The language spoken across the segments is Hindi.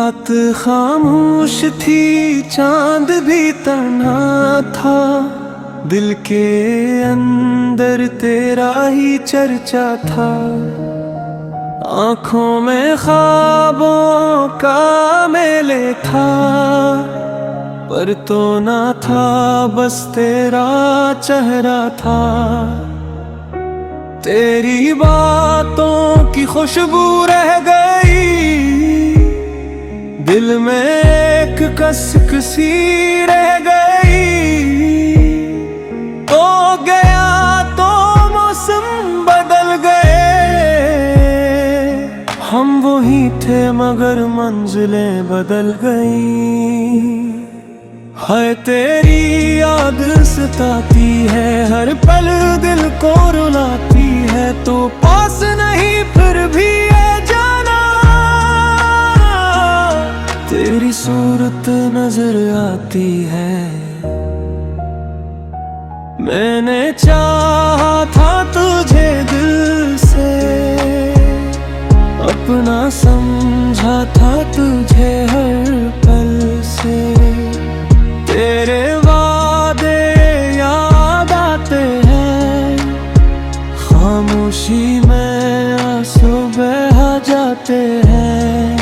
रात खामोश थी, चांद भी तन्हा था। दिल के अंदर तेरा ही चर्चा था। आंखों में ख्वाबों का मेले था, पर तो ना था, बस तेरा चेहरा था। तेरी बातों की खुशबू रह गई दिल में, एक कसक सी रह गई। तो गया तो मौसम बदल गए, हम वही थे मगर मंजिलें बदल गई। हाय तेरी याद सताती है, हर पल दिल को रुलाती है। तो पास नहीं फिर भी ये जाना, तेरी सूरत नजर आती है। मैंने चाहा था तुझे दिल से, अपना समझा था तुझे हर पल से। तेरे वादे याद आते हैं, खामोशी में आंसू बह जाते हैं।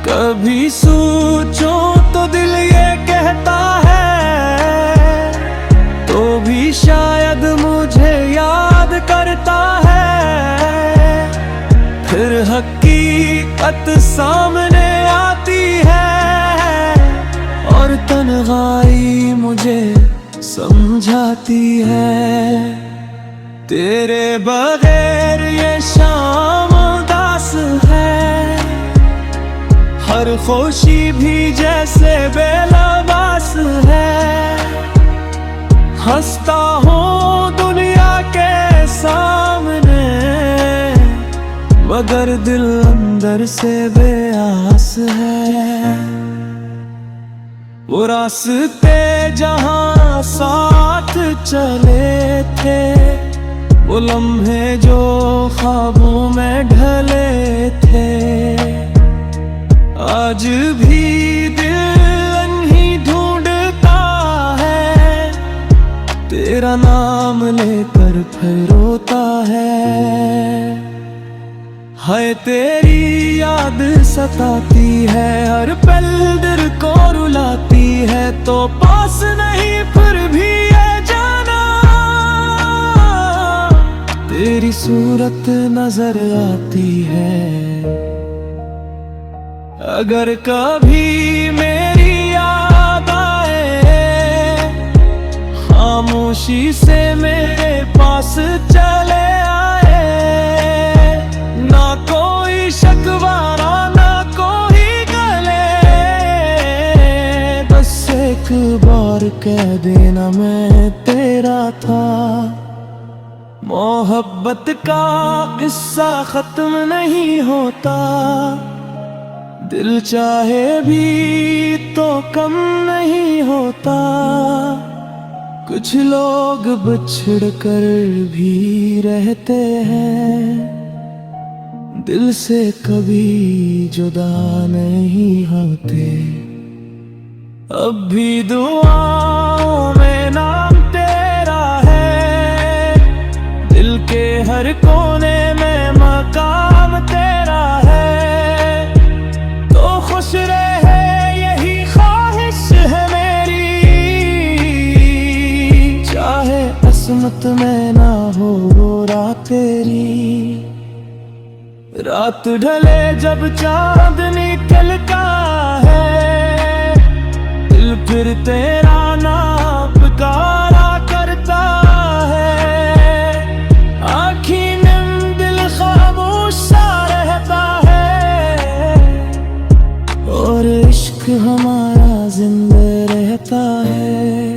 कभी सोचो तो दिल ये कहता है, तो भी शायद मुझे याद करता है। फिर हकीकत सामने आती है, और तन्हाई मुझे समझाती है। तेरे बगैर ये शाम उदास है, हर खुशी भी जैसे बेलबास है। हंसता हूँ दुनिया के सामने, मगर दिल अंदर से बेआस है। वो रास्ते जहाँ साथ चले थे, वो लम्हे जो ख्वाबों में ढले थे। आज भी दिल नहीं ढूंढता है, तेरा नाम लेकर फिर रोता है। हाय तेरी याद सताती है, हर पल दिल को रुलाती है। तो पास नहीं फिर भी ये जाना, तेरी सूरत नजर आती है। अगर कभी मेरी याद आए, खामोशी से मेरे पास चले आए। ना कोई शकवारा ना कोई गले, बस एक बार कह देना मैं तेरा था। मोहब्बत का किस्सा खत्म नहीं होता, दिल चाहे भी तो कम नहीं होता। कुछ लोग बिछड़ कर भी रहते हैं, दिल से कभी जुदा नहीं होते। अब भी दुआओं में नाम तेरा है, दिल के हर कोने में मकाम तेरा है। तो खुश रहे यही ख्वाहिश है मेरी, चाहे किस्मत में ना हो वो रात तेरी। रात ढले जब चांद निकलता है, दिल फिर तेरा नाम पुकारा करता है। आँखी नम दिल खामोश सा रहता है, और इश्क हमारा जिंदा रहता है।